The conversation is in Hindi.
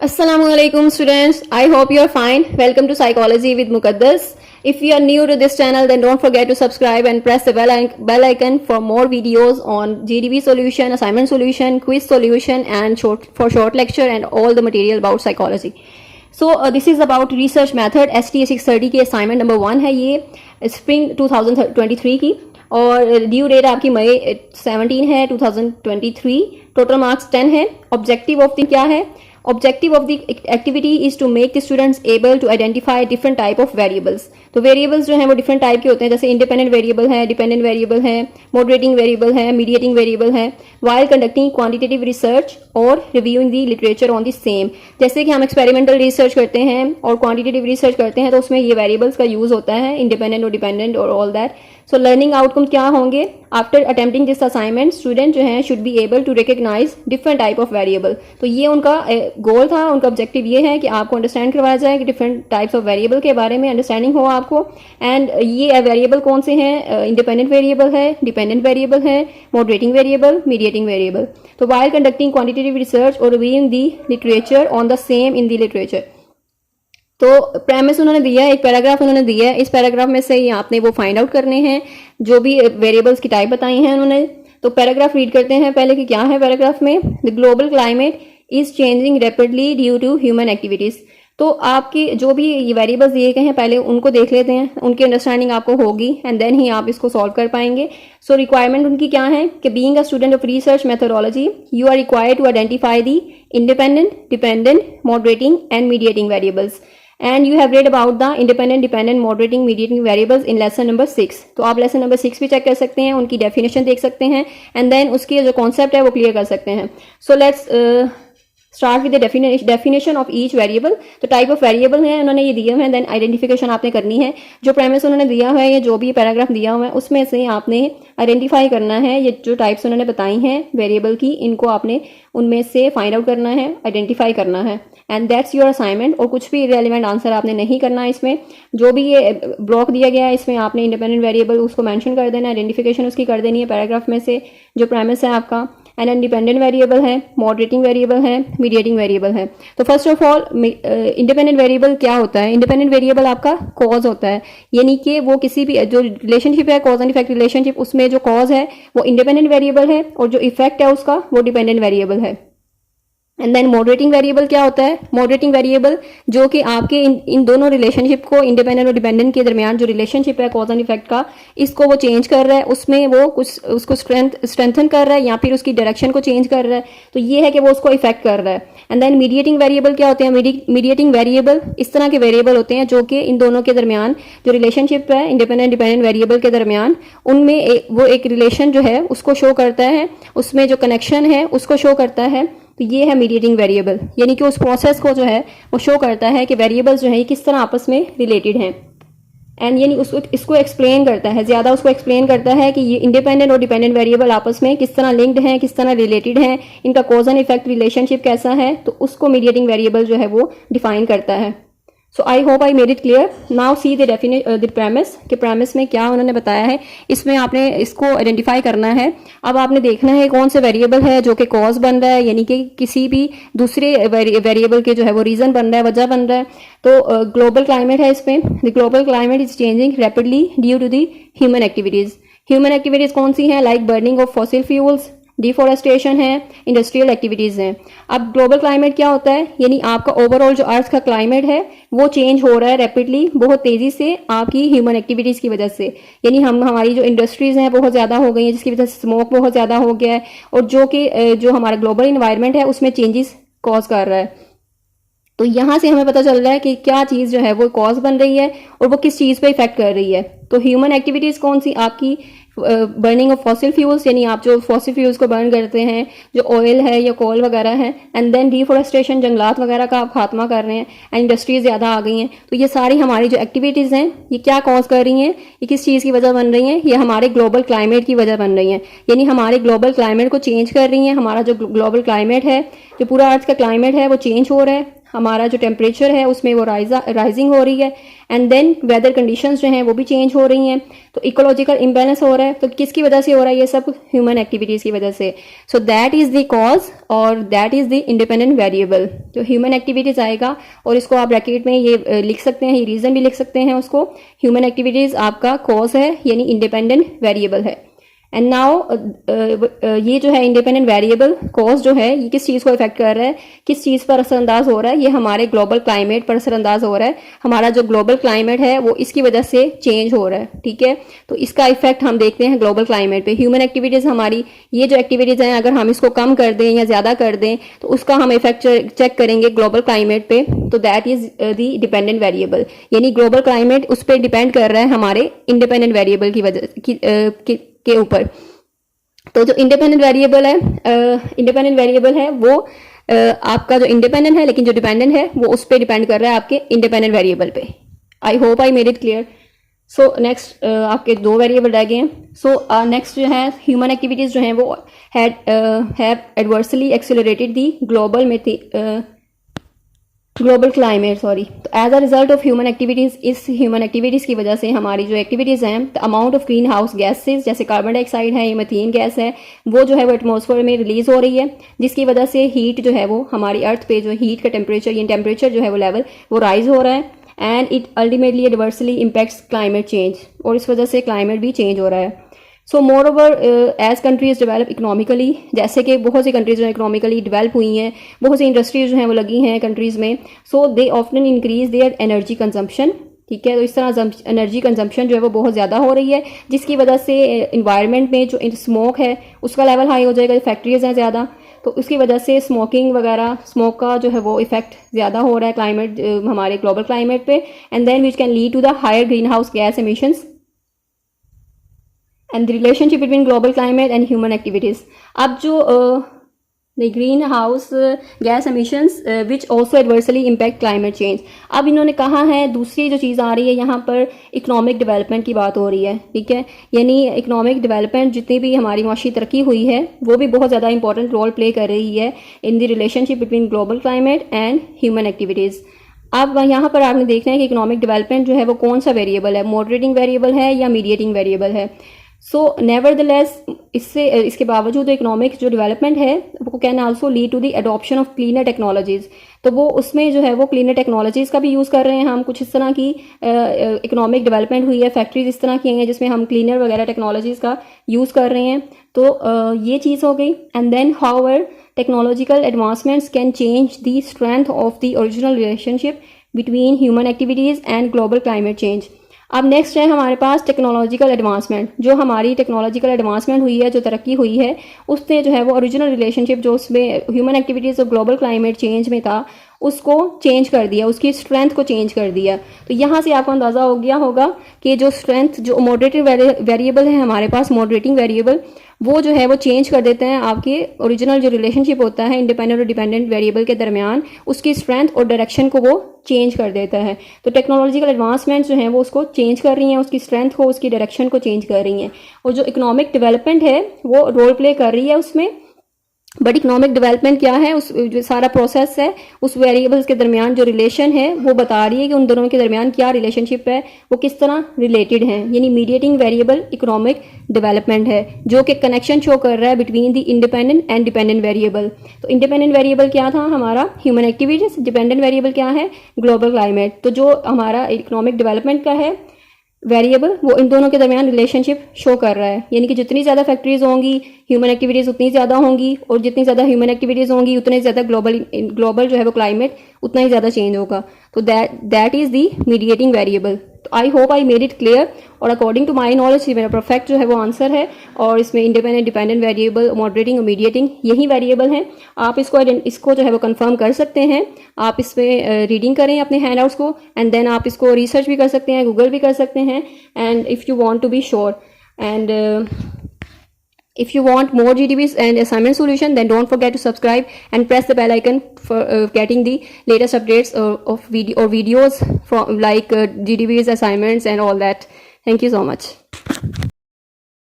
Assalamualaikum students. I hope you are fine. Welcome to Psychology with Muqaddas. If you are new to this channel, then don't forget to subscribe and press the bell icon for more videos on GDP solution, assignment solution, quiz solution and short lecture and all the material about psychology. So this is about research method STA 630 की assignment number 1 है ये spring 2023 की और ड्यू डेट आपकी मई 17 है 2023. टोटल मार्क्स 10 है. ऑब्जेक्टिव ऑफ द क्या है? Objective of the activity is to make the students able to identify different type of variables. तो variables जो हैं वो different type के होते हैं, जैसे independent variable है, dependent variable है, moderating variable है, mediating variable है, while conducting quantitative research और reviewing the literature on the same. जैसे कि हम experimental research करते हैं और quantitative research करते हैं तो उसमें ये variables का use होता है, independent और dependent और all that. So learning outcome क्या होंगे? After attempting this assignment, student जो हैं should be able to recognize different type of variable. तो ये उनका गोल था, उनका ऑब्जेक्टिव ये है कि आपको अंडरस्टैंड करवाया जाए कि डिफरेंट टाइप्स ऑफ वेरिएबल के बारे में अंडरस्टैंडिंग हो आपको. एंड ये वेरिएबल कौन से हैं? इंडिपेंडेंट वेरिएबल है, डिपेंडेंट वेरिएबल है, मॉडरेटिंग वेरिएबल, मीडिएटिंग वेरिएबल. तो व्हाइल कंडक्टिंग क्वांटिटेटिव रिसर्च और reviewing the literature on the same in the literature. तो प्रेमिस उन्होंने दिया है, एक पैराग्राफ उन्होंने दिया है. इस पैराग्राफ में से ये आपने वो फाइंड आउट करने हैं जो भी वेरिएबल्स की टाइप बताई हैं उन्होंने. तो पैराग्राफ रीड करते हैं पहले कि क्या है पैराग्राफ में. The global climate is changing rapidly due to human activities. तो आपकी जो भी ये वेरिएबल्स दिए गए हैं पहले उनको देख लेते हैं, उनकी अंडरस्टैंडिंग आपको होगी एंड देन ही आप इसको सॉल्व कर पाएंगे. सो रिक्वायरमेंट उनकी क्या है कि being a student of research methodology you are required to identify the independent, dependent, moderating and mediating variables. And you have read about the independent, dependent, moderating, mediating variables in lesson number 6. तो आप लेसन नंबर 6 भी चेक कर सकते हैं, उनकी डेफिनेशन देख सकते हैं एंड देन उसके जो कॉन्सेप्ट है वो क्लियर कर सकते हैं. So let's start with the definition of each variable. तो टाइप ऑफ वेरिएबल है उन्होंने ये दिए हुए हैं, देन आइडेंटिफिकेशन आपने करनी है. जो प्रेमिस उन्होंने दिया हुआ है, ये जो भी पैराग्राफ दिया हुआ है उसमें से आपने आइडेंटिफाई करना है. ये जो टाइप्स उन्होंने बताई हैं वेरिएबल की, इनको आपने उनमें से फाइंड आउट करना है, आइडेंटिफाई करना है एंड दैट्स योर असाइनमेंट. और कुछ भी रेलिवेंट आंसर आपने नहीं करना है इसमें. जो भी ये ब्लॉक दिया गया है इसमें आपने इंडिपेंडेंट वेरिएबल उसको मेंशन कर देना है, आइडेंटिफिकेशन उसकी कर देनी है पैराग्राफ में से जो प्रेमिस है आपका. एंड इंडिपेंडेंट वेरिएबल है, मॉडरेटिंग वेरिएबल है, मीडिएटिंग वेरिएबल है. तो first of all independent variable क्या होता है? इंडिपेंडेंट वेरिएबल आपका कॉज होता है, यानी कि वो किसी भी जो रिलेशनशिप है, कॉज एंड इफेक्ट रिलेशनशिप, उसमें जो कॉज है वो इंडिपेंडेंट वेरिएबल है और जो इफेक्ट है उसका वो डिपेंडेंट वेरिएबल है. एंड देन मॉडरेटिंग वेरिएबल क्या होता है? मॉडरेटिंग वेरिएबल जो कि आपके इन दोनों रिलेशनशिप को, इंडिपेंडेंट और डिपेंडेंट के दरमियान जो रिलेशनशिप है कॉज एंड इफेक्ट का, इसको वो चेंज कर रहा है, उसमें वो कुछ उसको स्ट्रेंथन कर रहा है या फिर उसकी डायरेक्शन को चेंज कर रहा है. तो ये है कि वो उसको इफेक्ट कर रहा है. एंड देन मीडिएटिंग वेरिएबल क्या होते हैं? मीडिएटिंग वेरिएबल इस तरह के वेरिएबल होते हैं जो कि इन दोनों के दरमियान जो रिलेशनशिप है इंडिपेंडेंट डिपेंडेंट वेरिएबल के दरमियान, उनमें वो एक रिलेशन जो है उसको शो करता है, उसमें जो कनेक्शन है उसको शो करता है. तो ये है मीडिएटिंग वेरिएबल, यानी कि उस प्रोसेस को जो है वो शो करता है कि वेरिएबल्स जो है ये किस तरह आपस में रिलेटेड हैं. एंड यानी इसको एक्सप्लेन करता है, ज्यादा उसको एक्सप्लेन करता है कि ये इंडिपेंडेंट और डिपेंडेंट वेरिएबल आपस में किस तरह लिंक्ड हैं, किस तरह रिलेटेड हैं, इनका कॉज एंड इफेक्ट रिलेशनशिप कैसा है. तो उसको मीडिएटिंग वेरिएबल जो है वो डिफाइन करता है. So I hope I made it clear. Now see the premise कि प्रेमिस में क्या उन्होंने बताया है, इसमें आपने इसको आइडेंटिफाई करना है. अब आपने देखना है कौन से वेरिएबल है जो कि कॉज बन रहा है, यानी कि किसी भी दूसरे वेरिएबल के जो है वो रीजन बन रहा है, वजह बन रहा है. तो ग्लोबल क्लाइमेट है इसमें. The global climate is changing rapidly due to the human activities. Human activities कौन सी हैं? Like burning of fossil fuels, deforestation है, इंडस्ट्रियल एक्टिविटीज हैं. अब ग्लोबल क्लाइमेट क्या होता है? यानी आपका ओवरऑल जो अर्थ का क्लाइमेट है वो चेंज हो रहा है रैपिडली, बहुत तेजी से आपकी ह्यूमन एक्टिविटीज की वजह से. यानी हमारी जो इंडस्ट्रीज हैं बहुत ज्यादा हो गई हैं जिसकी वजह से स्मोक बहुत ज्यादा हो गया है और जो हमारा ग्लोबल इन्वायरमेंट है उसमें चेंजेस कॉज कर रहा है. तो यहां से हमें पता चल रहा है कि क्या चीज जो है वो कॉज बन रही है और वो किस चीज पे इफेक्ट कर रही है. तो ह्यूमन एक्टिविटीज कौन सी? आपकी बर्निंग ऑफ फॉसिल फ्यूल्स, यानी आप जो फॉसिल फ्यूल्स को बर्न करते हैं, जो ऑयल है या कोल वगैरह है. एंड देन डिफोरेस्टेशन, जंगलात वगैरह का आप खात्मा कर रहे हैं एंड इंडस्ट्रीज ज्यादा आ गई हैं. तो ये सारी हमारी जो एक्टिविटीज हैं ये क्या कॉज कर रही हैं, ये किस चीज की वजह बन रही हैं? ये हमारे ग्लोबल क्लाइमेट की वजह बन रही हैं. यानी हमारे ग्लोबल क्लाइमेट को चेंज कर रही हैं. हमारा जो ग्लोबल क्लाइमेट है, जो पूरा अर्थ का क्लाइमेट है वो चेंज हो रहा है. हमारा जो टेम्परेचर है उसमें वो राइजिंग हो रही है, एंड देन वेदर कंडीशंस जो हैं वो भी चेंज हो रही हैं, तो इकोलॉजिकल इम्बैलेंस हो रहा है। तो किसकी वजह से हो रहा है? ये सब ह्यूमन एक्टिविटीज़ की वजह से। So that is the cause और that is the independent variable. तो ह्यूमन एक्टिविटीज़ आएगा और इसको आप ब्रैकेट में ये लिख सकते हैं, ये रीज़न भी लिख सकते हैं उसको। ह्यूमन एक्टिविटीज़ आपका कॉज है, यानी इंडिपेंडेंट वेरिएबल है। एंड नाउ ये जो है इंडिपेंडेंट वेरिएबल कॉज जो है ये किस चीज़ को इफेक्ट कर रहा है, किस चीज़ पर असरअंदाज हो रहा है? ये हमारे ग्लोबल क्लाइमेट पर असरअंदाज हो रहा है। हमारा जो ग्लोबल क्लाइमेट है वो इसकी वजह से चेंज हो रहा है, ठीक है। तो इसका इफेक्ट हम देखते हैं ग्लोबल क्लाइमेट पे। ह्यूमन एक्टिविटीज़ हमारी ये जो एक्टिविटीज़ हैं अगर हम इसको कम कर दें या ज़्यादा कर दें तो उसका हम इफेक्ट चेक करेंगे ग्लोबल क्लाइमेट पे। तो that is the dependent variable, यानी ग्लोबल क्लाइमेट उस पर डिपेंड कर रहा है हमारे इंडिपेंडेंट वेरिएबल की वजह के ऊपर। तो जो इंडिपेंडेंट वेरिएबल है वो आपका जो इंडिपेंडेंट है, लेकिन जो डिपेंडेंट है वो उस पर डिपेंड कर रहा है आपके इंडिपेंडेंट वेरिएबल पे। आई hope I made it clear. So next आपके 2 वेरिएबल रह गए हैं। सो नेक्स्ट जो है ह्यूमन एक्टिविटीज जो हैं वो have adversely accelerated the global climate तो as a result of human activities, इस ह्यूमन एक्टिविटीज़ की वजह से हमारी जो एक्टिविटीज़ हैं, the amount of green house gases जैसे कार्बन डाइऑक्साइड है या मीथेन गैस है वो जो है वो एटमॉस्फेयर में रिलीज हो रही है, जिसकी वजह से हीट जो है वो हमारी अर्थ पे जो हीट का टेम्परेचर या टेम्परेचर जो है वो लेवल वो राइज हो रहा है, and it ultimately adversely impacts climate change, और इस वजह से क्लाइमेट भी चेंज हो रहा है। So moreover as countries develop economically, जैसे कि बहुत सी कंट्रीज जो है इकोनॉमिकली डेवलप हुई हैं, बहुत सी इंडस्ट्रीज जो हैं वो लगी हैं कंट्रीज़ में, so they often increase their energy consumption, ठीक है। तो इस तरह एनर्जी कंजम्पशन जो है वो बहुत ज़्यादा हो रही है, जिसकी वजह से इन्वायरमेंट में जो स्मोक है उसका लेवल हाई हो जाएगा, फैक्ट्रीज हैं ज़्यादा, तो उसकी वजह से स्मोकिंग वगैरह, स्मोक का जो है वो इफेक्ट ज़्यादा हो रहा है क्लाइमेट हमारे ग्लोबल क्लाइमेट पे, and then which can lead to the higher greenhouse gas emissions and the relationship between global climate and human activities. अब जो the greenhouse gas emissions which also adversely impact climate change. अब इन्होंने कहा है दूसरी जो चीज़ आ रही है यहाँ पर इकोनॉमिक डेवलपमेंट की बात हो रही है, ठीक है। यानी इकोनॉमिक डेवलपमेंट जितनी भी हमारी माशी तरक्की हुई है वो भी बहुत ज़्यादा इंपॉर्टेंट रोल प्ले कर रही है in the relationship between global climate and human activities. अब यहाँ पर आपने देखना है कि इकोनॉमिक डेवलपमेंट जो है वो कौन सा वेरिएबल है, मॉडरेटिंग वेरिएबल है या मीडिएटिंग वेरिएबल है। सो नेवरदलेस इसके बावजूद इकोनॉमिक जो डेवलपमेंट है वो can also lead to the adoption of cleaner technologies. तो वो उसमें जो है वो क्लीनर टेक्नोलॉजीज़ का भी यूज़ कर रहे हैं हम, कुछ इस तरह की इकोनॉमिक डेवलपमेंट हुई है, फैक्ट्रीज इस तरह की हैं जिसमें हम क्लीनर वगैरह टेक्नोलॉजीज़ का यूज़ कर रहे हैं। तो ये चीज़ हो गई। And then however technological advancements can change the strength of the original relationship between human activities and global climate change. अब नेक्स्ट है हमारे पास टेक्नोलॉजिकल एडवांसमेंट। जो हमारी टेक्नोलॉजिकल एडवांसमेंट हुई है, जो तरक्की हुई है, उसने जो है वो ओरिजिनल रिलेशनशिप जो उसमें ह्यूमन एक्टिविटीज़ और ग्लोबल क्लाइमेट चेंज में था उसको चेंज कर दिया, उसकी स्ट्रेंथ को चेंज कर दिया। तो यहाँ से आपको अंदाज़ा हो गया होगा कि जो स्ट्रेंथ जो मॉडरेटिंग वेरिएबल है हमारे पास, मॉडरेटिंग वेरिएबल वो जो है वो चेंज कर देते हैं आपके ओरिजिनल जो रिलेशनशिप होता है इंडिपेंडेंट और डिपेंडेंट वेरिएबल के दरमियान, उसकी स्ट्रेंथ और डायरेक्शन को वो चेंज कर देता है। तो टेक्नोलॉजिकल एडवांसमेंट्स जो हैं वो उसको चेंज कर रही हैं, उसकी स्ट्रेंथ को, उसकी डायरेक्शन को चेंज कर रही हैं, और जो इकोनॉमिक डेवलपमेंट है वो रोल प्ले कर रही है उसमें। बट इकोनॉमिक डेवलपमेंट क्या है, उस जो सारा प्रोसेस है उस वेरिएबल्स के दरमियान जो रिलेशन है वो बता रही है कि उन दोनों के दरमियान क्या रिलेशनशिप है, वो किस तरह रिलेटेड हैं। यानी मीडिएटिंग वेरिएबल इकोनॉमिक डेवलपमेंट है जो कि कनेक्शन शो कर रहा है between the independent and dependent variable. तो इंडिपेंडेंट वेरिएबल क्या था हमारा, ह्यूमन एक्टिविटीज, डिपेंडेंट वेरिएबल क्या है, ग्लोबल क्लाइमेट। तो जो हमारा इकोनॉमिक डेवलपमेंट का है वेरिएबल वो इन दोनों के दरमियान रिलेशनशिप शो कर रहा है। यानी कि जितनी ज़्यादा फैक्ट्रीज होंगी ह्यूमन एक्टिविटीज़ उतनी ज़्यादा होंगी, और जितनी ज़्यादा ह्यूमन एक्टिविटीज़ होंगी उतने ज़्यादा ग्लोबल जो है वो क्लाइमेट उतना ही ज़्यादा चेंज होगा। तो that is the mediating variable. तो I hope I made it clear, और अकॉर्डिंग टू माई नॉलेज मेरा परफेक्ट जो है वो आंसर है, और इसमें इंडिपेंडेंट, डिपेंडेंट वेरिएबल, मॉडरेटिंग और मीडिएटिंग यही वेरिएबल हैं। आप इसको जो है वो कंफर्म कर सकते हैं। आप इसमें रीडिंग करें अपने हैंडआउट्स को, एंड देन आप इसको रिसर्च भी कर सकते हैं, गूगल भी कर सकते हैं, and if you want to be sure and if you want more GDBs and assignment solution, then don't forget to subscribe and press the bell icon for getting the latest updates of videos from like GDBs, assignments and all that. Thank you so much.